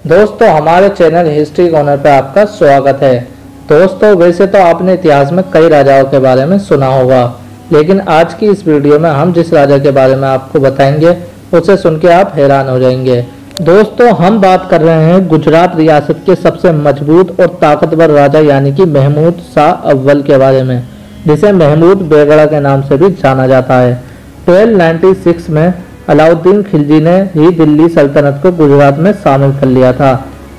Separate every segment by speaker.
Speaker 1: दोस्तों हमारे channel history corner पर आपका स्वागत है। दोस्तों वैसे तो आपने इतिहास में कई राजाओं के बारे में सुना होगा, लेकिन आज की इस वीडियो में हम जिस राजा के बारे में आपको बताएंगे उसे सुन के आप हैरान हो जाएंगे। दोस्तों हम बात कर रहे हैं गुजरात रियासत के सबसे मजबूत और ताकतवर राजा यानी कि महमूद शाह अव्वल के बारे में, जिसे महमूद बेगड़ा के नाम से भी जाना जाता है। 1296 में अलाउद्दीन खिलजी ने ही दिल्ली सल्तनत को गुजरात में शामिल कर लिया था,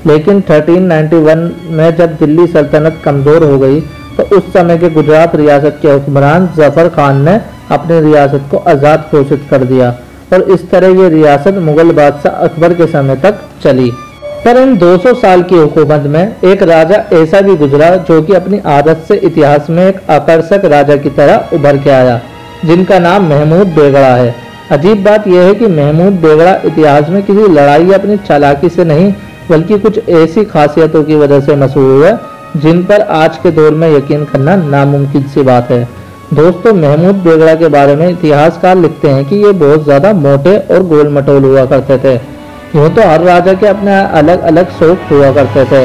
Speaker 1: लेकिन 1391 में जब दिल्ली सल्तनत कमजोर हो गई तो उस समय के गुजरात रियासत के हुक्मरान जफर खान ने अपनी रियासत को आज़ाद घोषित कर दिया और इस तरह ये रियासत मुगल बादशाह अकबर के समय तक चली। पर इन 200 साल की हुकूमत में एक राजा ऐसा भी गुजरा जो कि अपनी आदत से इतिहास में एक आकर्षक राजा की तरह उभर के आया, जिनका नाम महमूद बेगड़ा है। अजीब बात यह है कि महमूद बेगड़ा इतिहास में किसी लड़ाई या अपनी चालाकी से नहीं बल्कि कुछ ऐसी खासियतों की वजह से मशहूर हुआ जिन पर आज के दौर में यकीन करना नामुमकिन सी बात है। दोस्तों महमूद बेगड़ा के बारे में इतिहासकार लिखते हैं कि ये बहुत ज्यादा मोटे और गोल मटोल हुआ करते थे। यूँ तो हर राजा के अपने अलग अलग शौक हुआ करते थे,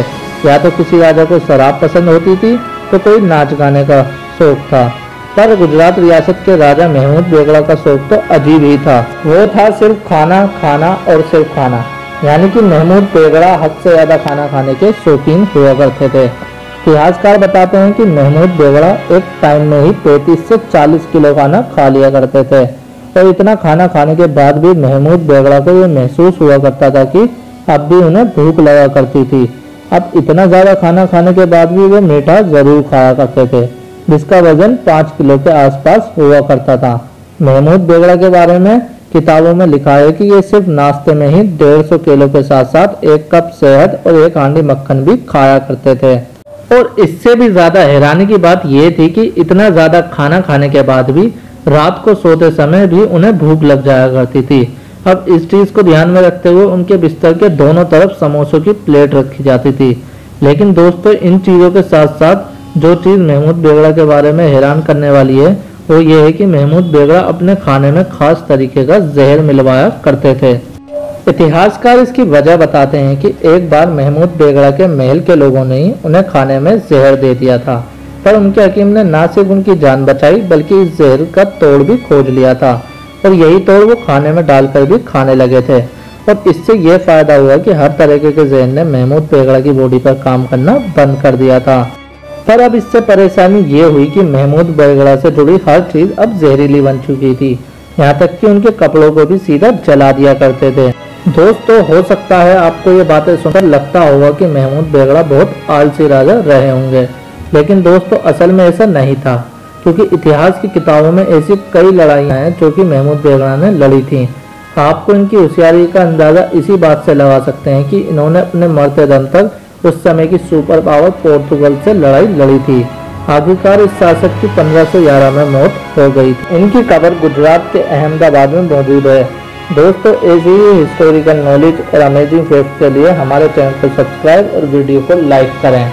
Speaker 1: या तो किसी राजा को शराब पसंद होती थी तो कोई नाच गाने का शौक था, पर गुजरात रियासत के राजा महमूद बेगड़ा का शौक तो अजीब ही था। वो था सिर्फ खाना खाना और सिर्फ खाना, यानी कि महमूद बेगड़ा हद से ज्यादा खाना खाने के शौकीन हुआ करते थे। इतिहासकार बताते हैं कि महमूद बेगड़ा एक टाइम में ही 35 से 40 किलो खाना खा लिया करते थे, और इतना खाना खाने के बाद भी महमूद बेगड़ा को ये महसूस हुआ करता था कि अब भी उन्हें भूख लगा करती थी। अब इतना ज्यादा खाना खाने के बाद भी वो मीठा जरूर खाया करते थे, जिसका वजन 5 किलो के आसपास हुआ करता था। महमूद बेगड़ा के बारे में किताबों में लिखा है कि ये सिर्फ नाश्ते में ही 150 किलो के साथ साथ 1 कप शहद और 1 हांडी मक्खन भी खाया करते थे। और इससे भी ज्यादा हैरानी की बात यह थी कि इतना ज्यादा खाना खाने के बाद भी रात को सोते समय भी उन्हें भूख लग जाया करती थी। अब इस चीज को ध्यान में रखते हुए उनके बिस्तर के दोनों तरफ समोसों की प्लेट रखी जाती थी। लेकिन दोस्तों इन चीजों के साथ साथ जो चीज महमूद बेगड़ा के बारे में हैरान करने वाली है वो ये है कि महमूद बेगड़ा अपने खाने में खास तरीके का जहर मिलवाया करते थे। इतिहासकार इसकी वजह बताते हैं कि एक बार महमूद बेगड़ा के महल के लोगों ने ही उन्हें खाने में जहर दे दिया था, पर उनके हकीम ने न सिर्फ उनकी जान बचाई बल्कि इस जहर का तोड़ भी खोज लिया था, और यही तोड़ वो खाने में डालकर भी खाने लगे थे। और इससे यह फायदा हुआ कि हर तरीके के जहर ने महमूद बेगड़ा की बॉडी पर काम करना बंद कर दिया था। पर अब इससे परेशानी ये हुई कि महमूद बेगड़ा से जुड़ी हर चीज अब जहरीली बन चुकी थी, यहाँ तक कि उनके कपड़ों को भी सीधा जला दिया करते थे। दोस्तों हो सकता है आपको ये बातें सुनकर लगता होगा कि महमूद बेगड़ा बहुत आलसी राजा रहे होंगे, लेकिन दोस्तों असल में ऐसा नहीं था, क्योंकि इतिहास की किताबों में ऐसी कई लड़ाइयाँ हैं जो कि महमूद बेगड़ा ने लड़ी थी। आपको इनकी होशियारी का अंदाजा इसी बात से लगा सकते हैं कि इन्होंने अपने मरते दम तक उस समय की सुपर पावर पोर्तुगल से लड़ाई लड़ी थी। आखिरकार इस शासक की 1511 में मौत हो गई थी। इनकी कब्र गुजरात के अहमदाबाद में मौजूद है। दोस्तों ऐसी ही हिस्टोरिकल नॉलेज और अमेजिंग फैक्ट के लिए हमारे चैनल को सब्सक्राइब और वीडियो को लाइक करें।